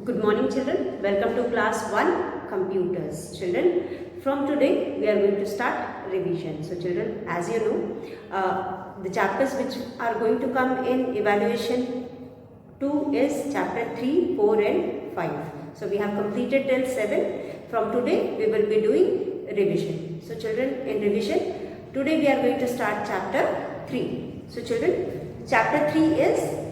Good morning children, welcome to class 1 computers. Children, from today we are going to start revision. So children, as you know, the chapters which are going to come in evaluation 2 is chapter 3, 4 and 5. So we have completed till 7. From today we will be doing revision. So children, in revision, today we are going to start chapter 3. So children, chapter 3 is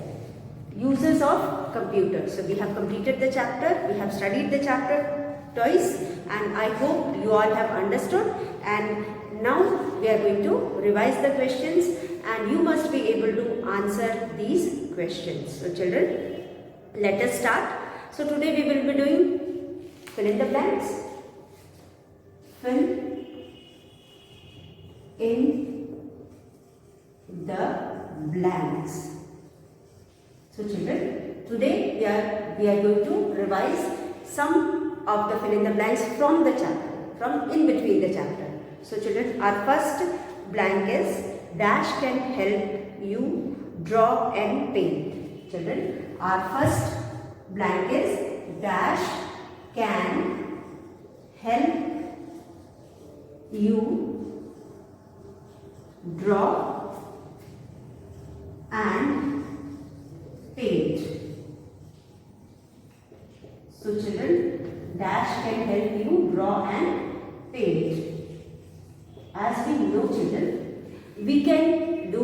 uses of computer. So we have completed the chapter, we have studied the chapter twice, and I hope you all have understood. And now we are going to revise the questions and you must be able to answer these questions. So children, let us start. So today we will be doing fill in the blanks. Fill in the blanks. So children, today we are going to revise some of the fill in the blanks from the chapter, from in between the chapter. So children, our first blank is dash can help you draw and paint. Children, our first blank is dash can help you draw and paint. So children, dash can help you draw and paint. As we know children, we can do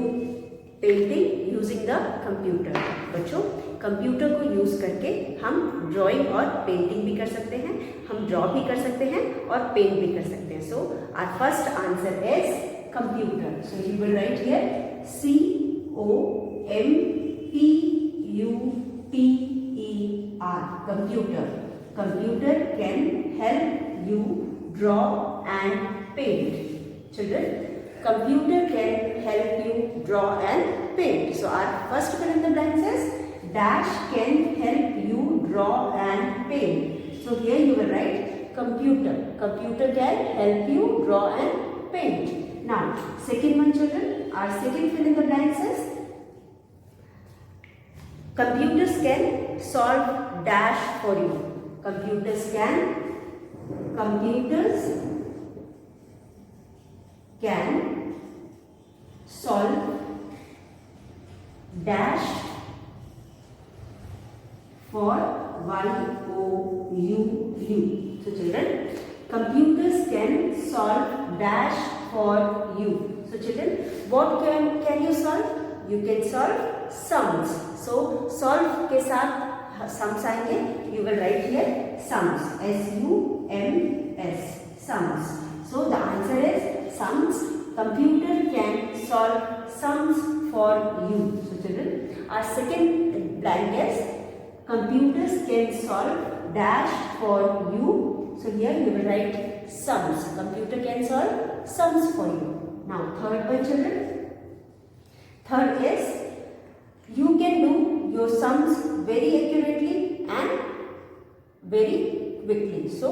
painting using the computer. बच्चों, computer को use करके हम drawing और painting भी कर सकते हैं, हम ड्रॉ भी कर सकते हैं और पेंट भी कर सकते हैं. So our first answer is computer. So you will write here COMPUTER. Computer. Computer can help you draw and paint. Children, computer can help you draw and paint. So our first fill in the blanks is dash can help you draw and paint. So here you will write computer. Computer can help you draw and paint. Now second one children, our second fill in the blanks is computers can solve dash for you. Computers can solve dash for you. So children, computers can solve dash for you. So children, what can you solve? You can solve sums. So solve के साथ sums आएंगे. You will write here sums. S-U-M-S. Sums. So the answer is sums. Computer can solve sums for you. So children, our second blank is computers can solve dash for you. So here you will write sums. Computer can solve sums for you. Now third one children. Third is you can do your sums very accurately and very quickly. So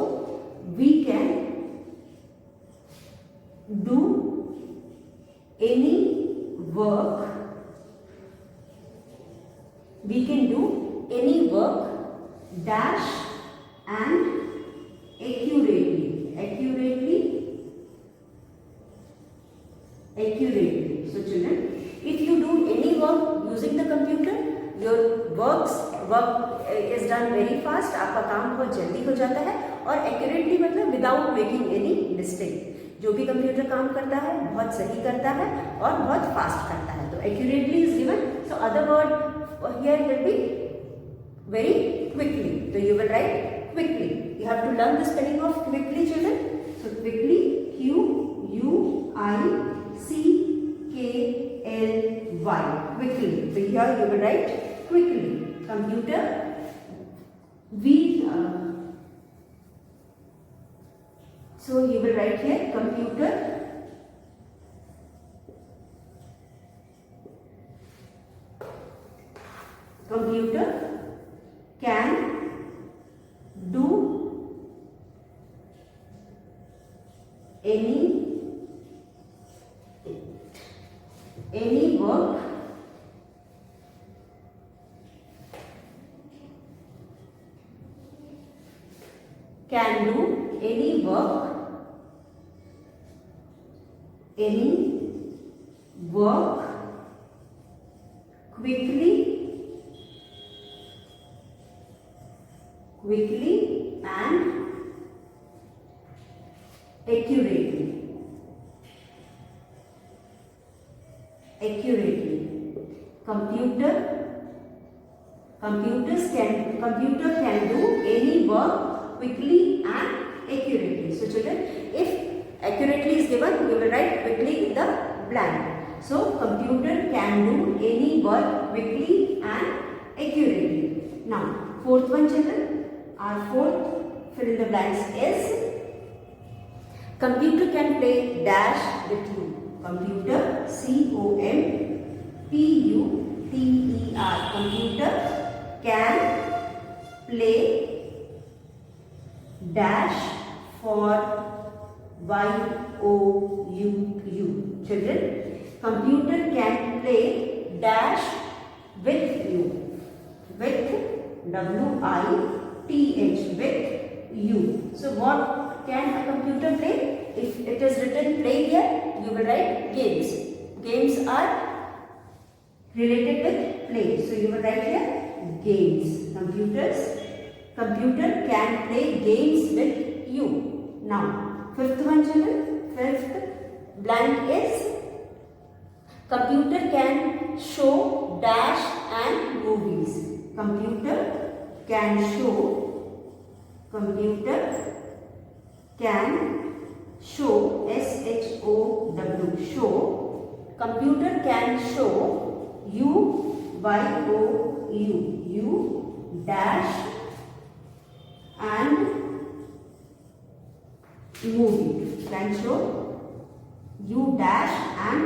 we can do any work. We can do any work dash and accurately. So children, if you do any work using the computer, your work is done very fast. आपका काम बहुत जल्दी हो जाता है और accurately मतलब without making any mistake. जो भी कंप्यूटर काम करता है बहुत सही करता है और बहुत फास्ट करता है. तो accurately is given. So other word here will be very quickly. So you will write quickly. You have to learn the spelling of quickly children. So quickly, Q-U-I-C-K-L-Y. Quickly. So here you will write quickly. Computer. So you will write here computer can do any work can do any work quickly and accurately. Computer can do any work quickly and accurately. So children, if accurately is given, you will write quickly in the blank. So computer can do any work quickly and accurately. Now fourth one children, our fourth fill in the blanks is computer can play dash with you. Computer, C-O-M-P-U-T-E-R. Computer can play dash for Y-O-U-U. Children, computer can play dash with you. With W-I-T-H. With you. So what can a computer play? If it is written play here, you will write games. Games are related with play. So you will write here games. Computer can play games with you. Now, fifth one children. Fifth blank is computer can show dash and movies. Computer can show S-H-O-W. Show. Computer can show U-Y-O-U. U dash and movie. Can show U dash and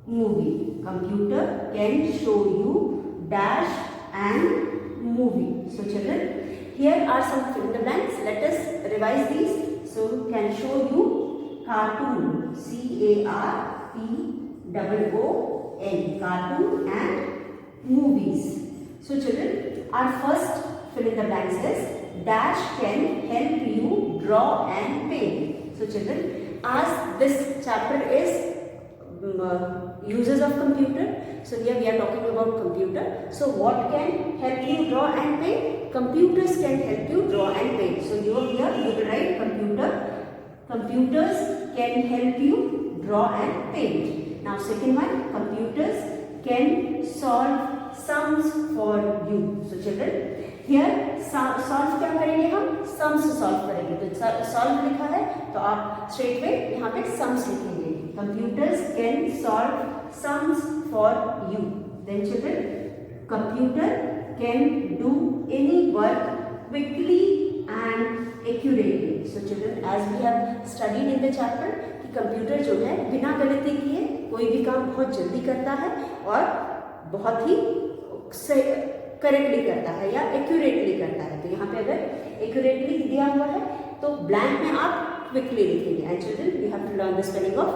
movie. Computer can show you dash and movie. So children, here are some fill in the blanks. Let us revise these. So can show you cartoon, C-A-R-T-O-O-N, cartoon and movies. So children, our first fill in the blanks is dash can help you draw and paint. So children, as this chapter is uses of computer, so here we are talking about computer. So what can help you draw and paint? Computers can help you draw and paint. So here you will write computer. Computers can help you draw and paint. Now second one, computers can solve sums for you. So children, here solve क्या करेंगे हम? Sums solve करेंगे. तो solve लिखा है तो आप straight way यहाँ पे sums लिखेंगे. Computers can solve sums for you. Then children, computer can do any work quickly and accurately. So children, as we have studied in the chapter, कि कंप्यूटर जो है बिना गलती किए कोई भी काम बहुत जल्दी करता है और बहुत ही करेक्टली करता है या एक्यूरेटली करता है. तो यहाँ पे अगर एक्यूरेटली दिया हुआ है तो ब्लैंक में आप क्विकली लिखेंगे. And children, we have to learn the spelling of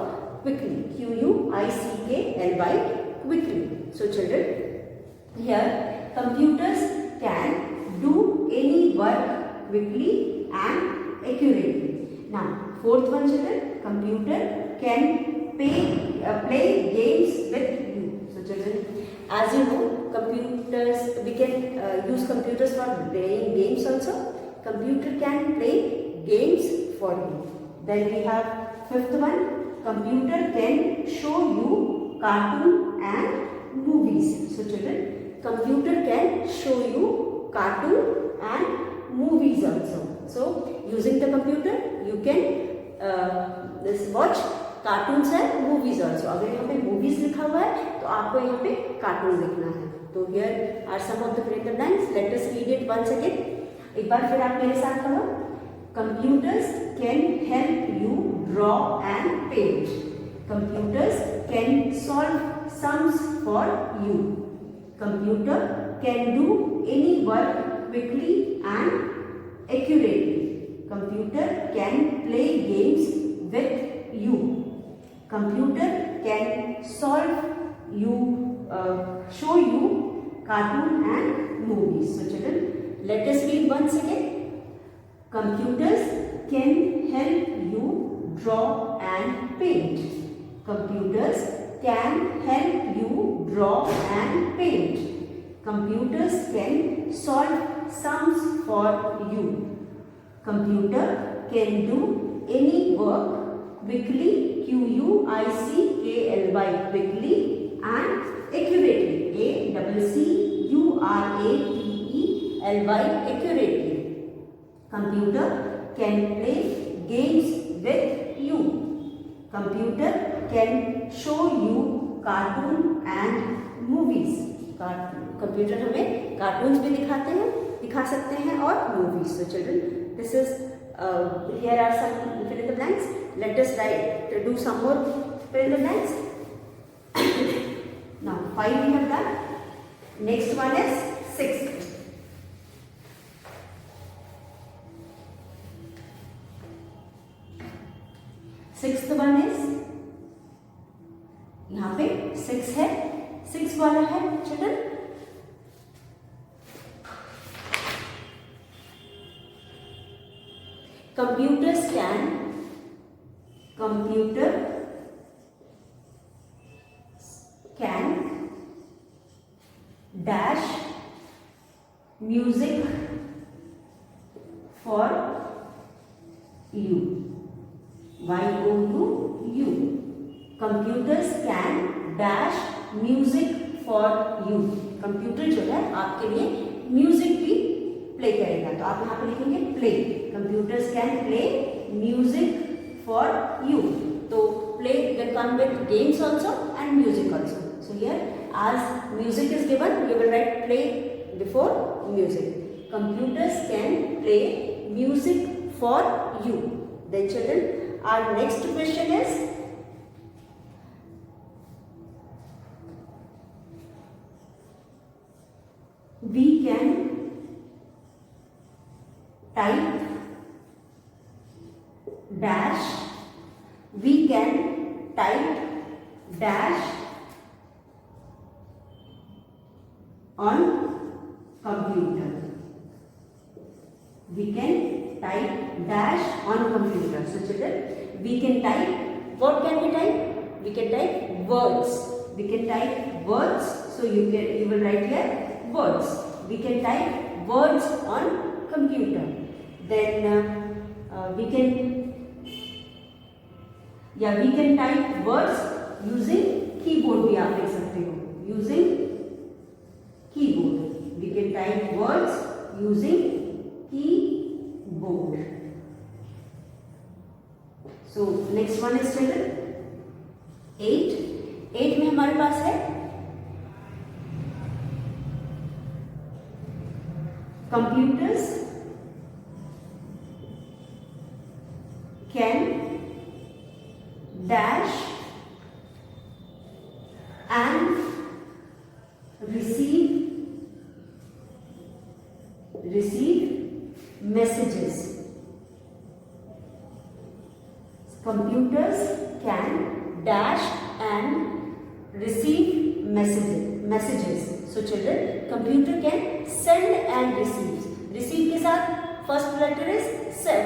quickly. Q-U-I-C-K-L-Y, quickly. So children, here computers can do any work quickly and accurately. Now fourth one children, computer can play games with you. So children, as you know, computers, we can use computers for playing games also. Computer can play games for you. Then we have fifth one, computer can show you cartoon and movies. So children, computer can show you cartoon and movies also. So using the computer you can watch cartoons and movies also. अगर यहाँ पे movies लिखा हुआ है तो आपको यहाँ पे cartoon लिखना है. तो here are some of the fill in the blanks. Let us read it once again. एक बार फिर आप मेरे साथ करो. Computers can help you draw and paint. Computers can solve sums for you. Computer can do any work quickly and accurately. Computer can play games with you. Computer can show you cartoon and movies. So children, let us read once again. Computers can help you draw and paint. Computers can help you draw and paint. Computers can solve sums for you. Computer can do any work quickly, Q-U-I-C-K-L-Y, quickly and accurately, A-C-C-U-R-A-T-E-L-Y, accurately. Computer can play games with you. Computer can show you cartoon and movies. Computer हमें cartoons भी दिखा सकते हैं और movies. So children, this is here are some fill in the blanks. Let us do some more fill in the blanks. Now 5 we have done. Next one is 6. Sixth one is, यहाँ पे 6 है, 6 वाला है children. Computer can dash music for you. Y-O-U-U. Computers can dash music for you. Computer जो है आपके लिए music भी प्ले करेगा. तो आप यहाँ पे लिखेंगे play. Computers can play music for you. तो play will come with games also and music also. So here as music is given, we will write play before music. Computers can play music for you. Then children, our next question is, we can type dash, we can type dash on computer. We can type dash on computer. So children, we can type, what can we type? We can type words. We can type words. So you will write here words. We can type words on computer. Then we can type words using keyboard भी आप लिख सकते हो. Using keyboard. We can type words using keyboard. So next one is children 8. 8 में हमारे पास है computers can dash and receive messages. Computers can dash and receive messages. So children, computer can send and receive. Receive के साथ first letter is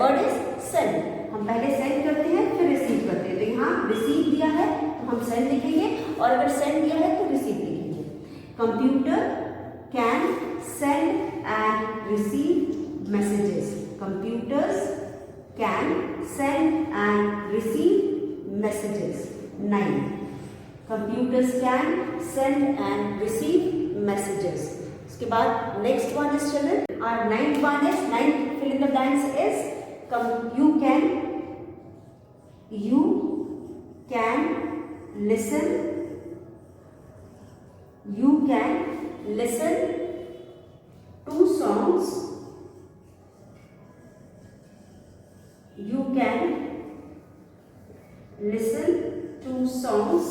word is send. हम पहले send करते हैं फिर receive करते हैं. तो यहाँ receive दिया है तो हम send लिखेंगे और अगर send दिया है तो receive लिखेंगे. Computer can send and receive messages. Computers can send and receive messages. 9. Computers can send and receive messages. उसके बाद next one is children. Our ninth one is, ninth fill in the blanks is you can listen. You can listen to songs. You can listen to songs.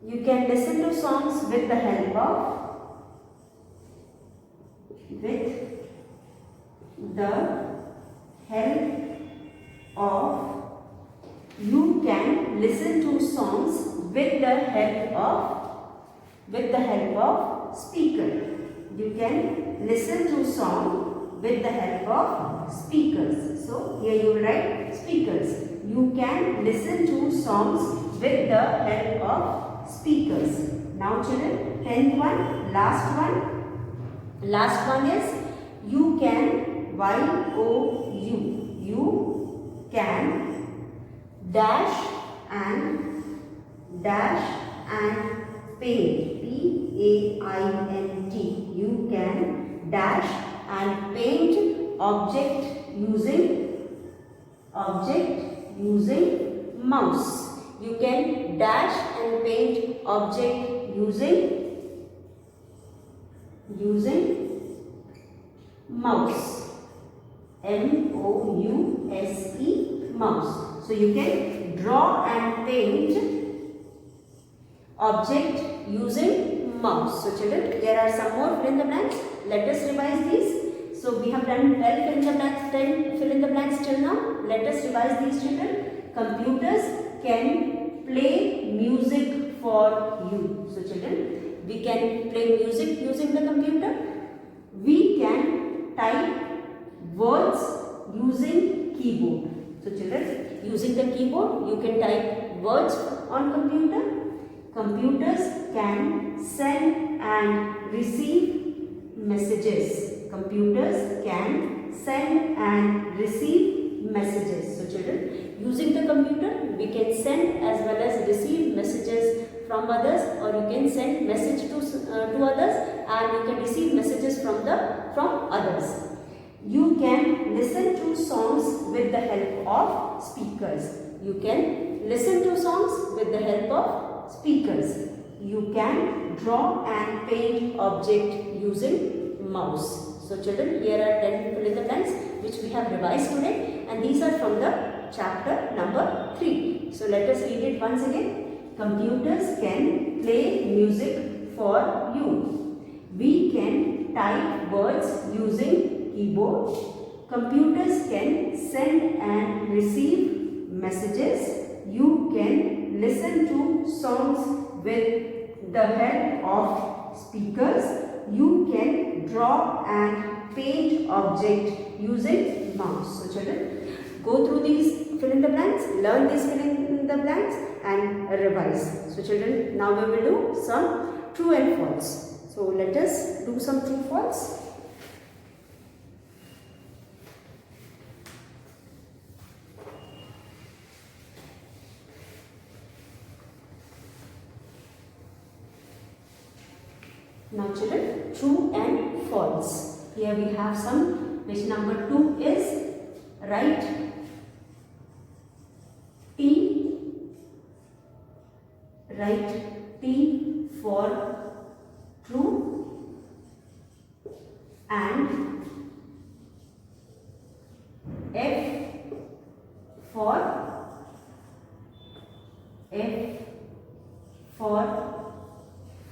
You can listen to songs with the help of you can listen to songs with the help of speaker. You can listen to song with the help of speakers. So here you will write speakers. You can listen to songs with the help of speakers. Now children, 10th one, last one. Last one is you can, Y-O-U. You can dash and paint, P-A-I-N-T. You can dash and paint object using mouse. You can dash and paint object using mouse, M-O-U-S-E, mouse. So you can draw and paint object using mouse. So children, there are some more fill in the blanks. Let us revise these. So we have done 12 fill in the blanks, 10 fill in the blanks till now. Let us revise these children. Computers can play music for you. So children, we can play music using the computer. We can type words using keyboard. So children, using the keyboard, you can type words on computer. Computers can send and receive messages. Computers can send and receive messages. So children, using the computer, we can send as well as receive messages from others, or you can send message to others and you can receive messages from others. You can listen to songs with the help of speakers. You can listen to songs with the help of speakers. You can draw and paint object using mouse. So children, here are 10 fill in the blanks which we have revised today, and these are from the chapter number 3. So let us read it once again. Computers can play music for you. We can type words using keyboard. Computers can send and receive messages. You can listen to songs with the help of speakers. You can draw and paint object using mouse. So children, go through these fill in the blanks, learn these fill in the blanks and revise. So children, now we will do some true and false. So let us do some true false. Now children, true and false. Here we have some, which number 2 is write T, write T for true and F for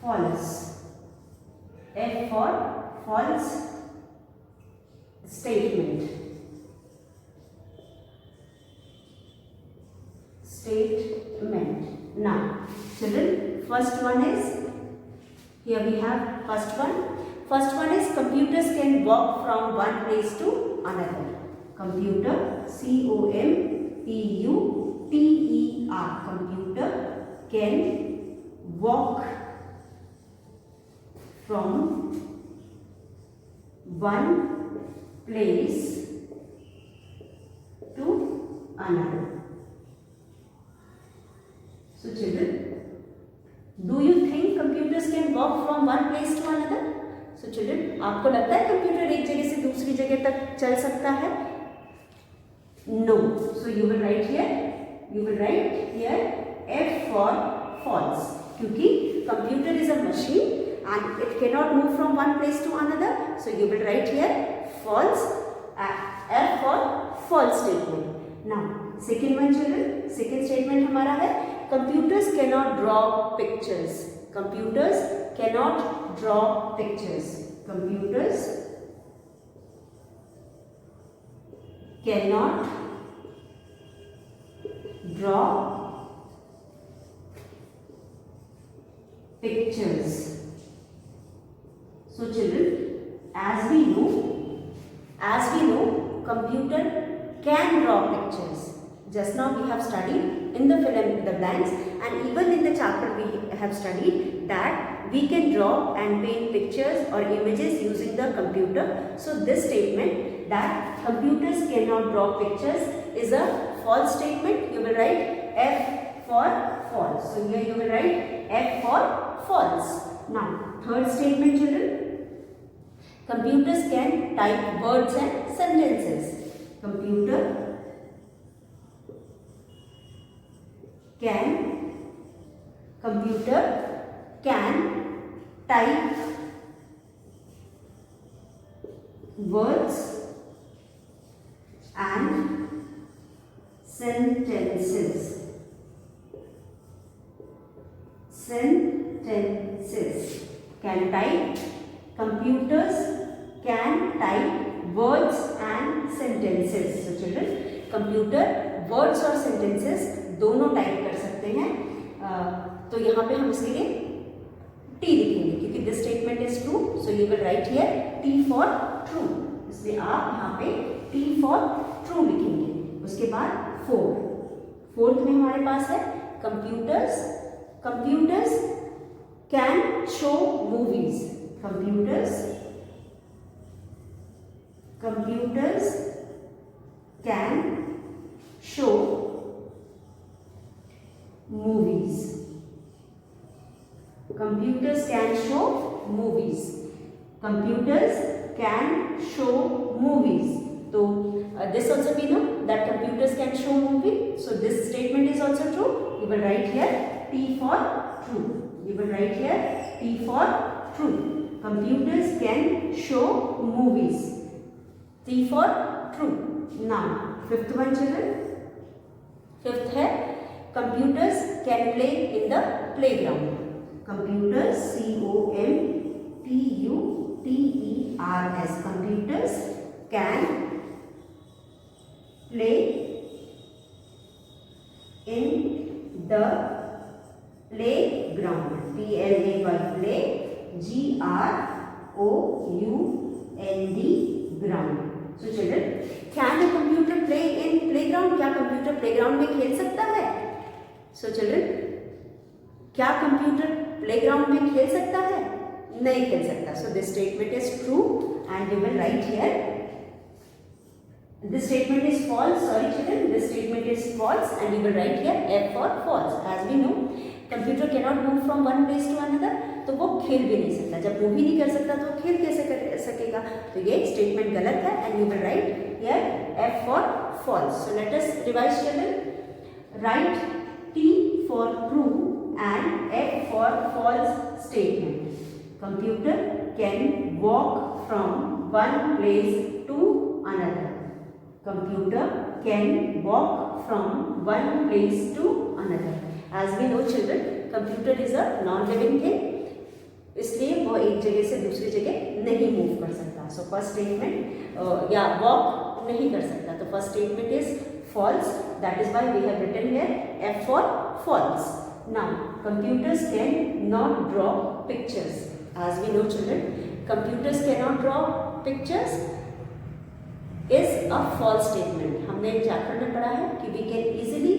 false. F for false statement. Now, children, first one is, here we have first one. First one is computers can walk from one place to another. Computer, C-O-M-P-U-T-E-R. Computer can walk from one place to another. So children, do you think computers can walk from one place to another? So children, आपको लगता है computer एक जगह से दूसरी जगह तक चल सकता है? No. So you will write here F for false. क्योंकि computer is a machine and it cannot move from one place to another. So you will write here false, F for false statement. Now second one children, second statement हमारा है computers cannot draw pictures. Computers cannot draw pictures. Computers cannot draw pictures. So children, as we know, computer can draw pictures. Just now we have studied in the fill in the blanks, and even in the chapter we have studied that we can draw and paint pictures or images using the computer. So this statement that computers cannot draw pictures is a false statement. You will write F for false. So here you will write F for false. Now third statement, children. Computers can type words and sentences. Computer can type words and sentences. Can type. Computers can type words and sentences. So children, computer words और sentences दोनों type कर सकते हैं. तो यहाँ पे हम इसके लिए टी लिखेंगे क्योंकि this statement is true. So you will write here T for true. इसलिए आप यहाँ पे टी फॉर ट्रू लिखेंगे. उसके बाद फोर्थ में हमारे पास है computers can show movies. Computers can show movies. Computers can show movies. Computers can show movies. So this also we know that computers can show movie. So this statement is also true. You will write here T for true. You will write here T for true. Computers can show movies. T for true. Now fifth one, children. Fifth है computers can play in the playground. Computers COMPUTERS. Computers can play in the playground. PLAY GROUND ground. So children, can a computer play in playground? क्या computer playground में खेल सकता है? So children, क्या computer playground में खेल सकता है? नहीं खेल सकता. So this statement is true and we will write here. This statement is false. Sorry children, this statement is false and we will write here F for false. As we know, computer cannot move from one place to another. तो वो खेल भी नहीं सकता. जब move ही नहीं कर सकता तो खेल कैसे कर सकेगा? तो ये स्टेटमेंट गलत है and you will write here F for false. So let us revise, children. Write T for true and F for false statement. Computer can walk from one place to another. Computer can walk from one place to another. As we know, children, computer is a non-living thing. इसलिए वो एक जगह से दूसरी जगह नहीं move कर सकता. सो फर्स्ट स्टेटमेंट या वॉक नहीं कर सकता. तो first statement is false. That is why we have written here F for false. Now computers can not draw pictures. As we know, children, computers cannot draw pictures is a false statement. हमने एक chapter में पढ़ा है कि we can easily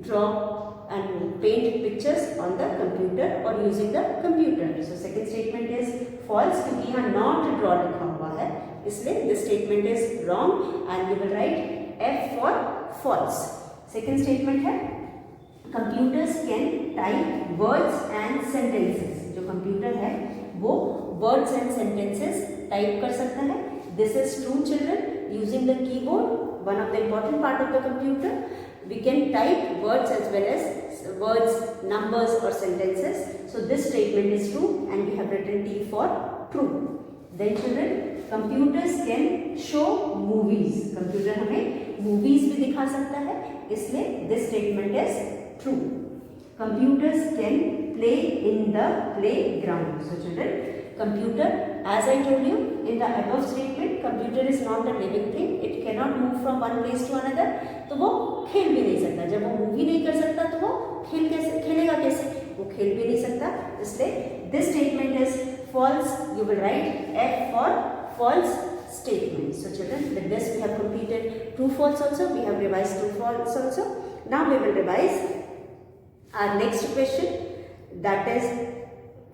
draw and paint pictures on the computer or using the computer. So second statement is false क्योंकि यहाँ not draw लिखा हुआ है, इसलिए this statement is wrong and you will write F for false. Second statement है computers can type words and sentences. जो computer है वो words and sentences type कर सकता है. This is true, children. Using the keyboard, one of the important part of the computer, we can type words as well as words, numbers or sentences. So this statement is true and we have written T for true. Then children, computers can show movies. Computer हमें movies भी दिखा सकता है, इसलिए this statement is true. Computers can play in the playground. So children, computer, as I told you in the above statement, computer is not a living thing. It cannot move from one place to another. तो वो खेल भी नहीं सकता. जब वो move ही नहीं कर सकता तो वो खेलेगा कैसे? वो खेल भी नहीं सकता. इसलिए this statement is false. You will write F for false statement. So children, with this we have completed true false also, we have revised true false also. Now we will revise our next question, that is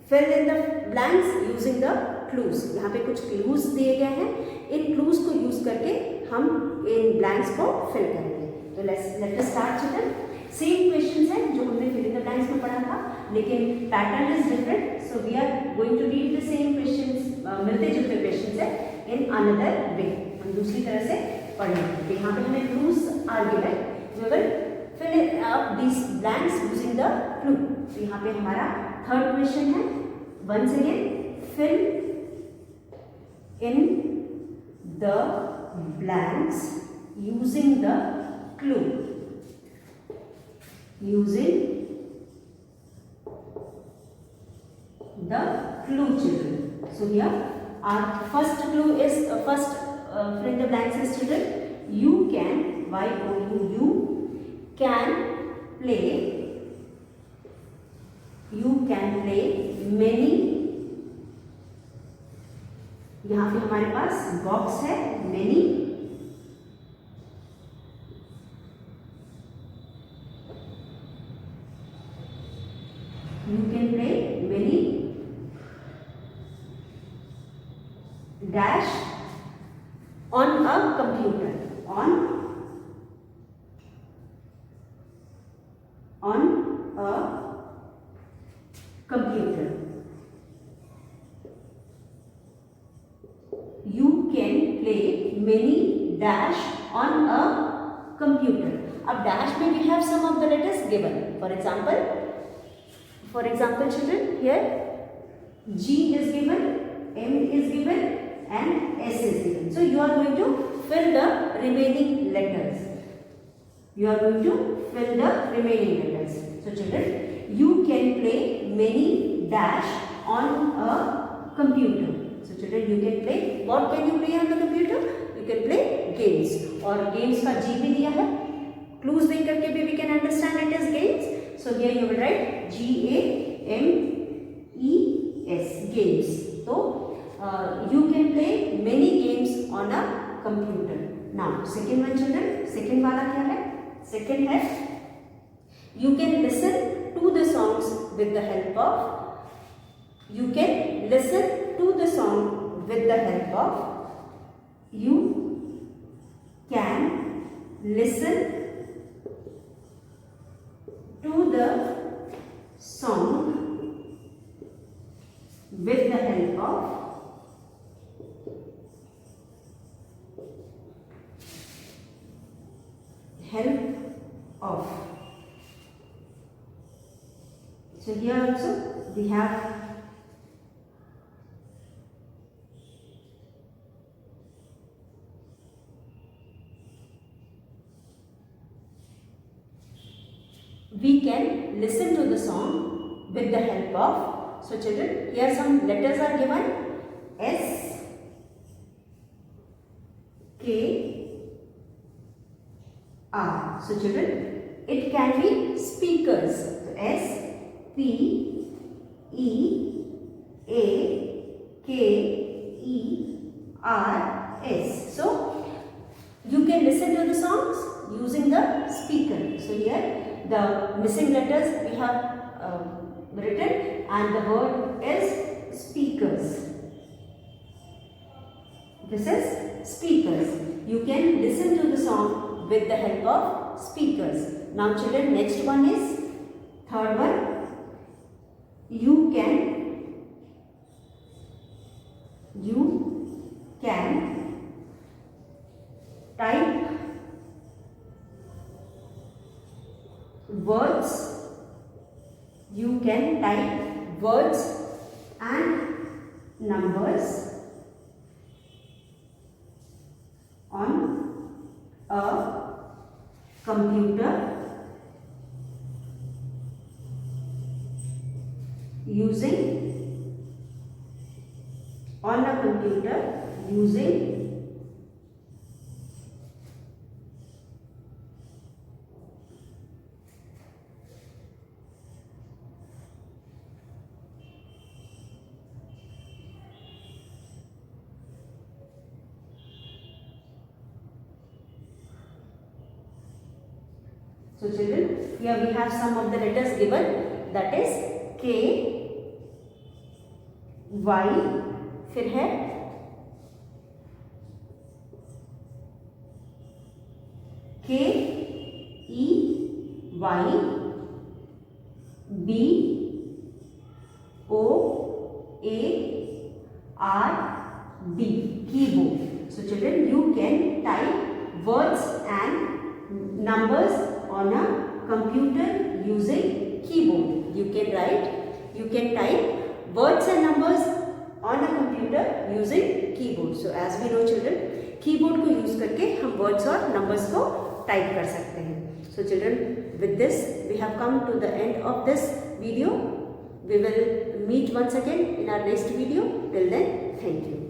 fill in the blanks using the clues. यहाँ पे कुछ clues दिए गए हैं, इन clues को use करके हम इन blanks को fill करेंगे. तो let us start children. Same questions हैं जो हमने fill in the blanks में पढ़ा था, लेकिन pattern is different. So we are going to read the same questions, मिलते जुलते questions हैं in another way. हम दूसरी तरह से पढ़ेंगे. तो यहाँ पे हमें clues are given. We will fill up these blanks using the clue. तो यहाँ पे हमारा third question है. Once again, fill in the blanks using the clue. Using the clue, children. So here our first clue is fill in the blanks is children. You can, you can play. You can play many. यहाँ पे हमारे पास box है many. You can play many dash on a computer. On a computer. You can play many dash on a computer. अब dash में we have some of the letters given. For example, children, here G is given, M is given, and S is given. So you are going to fill the remaining letters. You are going to fill the remaining letters. So children, you can play many dash on a computer. So children, you can play. What can you play on the computer? You can play games. और games का G भी दिया है. Clues देख करके भी we can understand it as games. So here you will write GAMES, games. So you can play many games on a computer. Now second one children, second वाला क्या है? Second है you can listen to the songs with the help of. You can listen to the song with the help of. You can listen to the song with the help of. So here also we have we can listen to the song with the help of. So children, here some letters are given. S, K, R. So children, it can be speakers. So S, P, E, A, K, E, R, S. So you can listen to the songs using the speaker. So here the missing letters we have written and the word is speakers. This is speakers. You can listen to the song with the help of speakers. Now children, next one is third one. You can type words. You can type words and numbers on a computer using So children, here we have some of the letters given, that is K, Y, फिर है K, E, Y, B, O, A, R, D, keyboard. So children, you can type words and numbers on a computer using keyboard. You can type words and numbers on a computer using keyboard. So as we know children, keyboard को use करके हम words और numbers को type कर सकते हैं. So children, with this we have come to the end of this video. We will meet once again in our next video. Till then, thank you.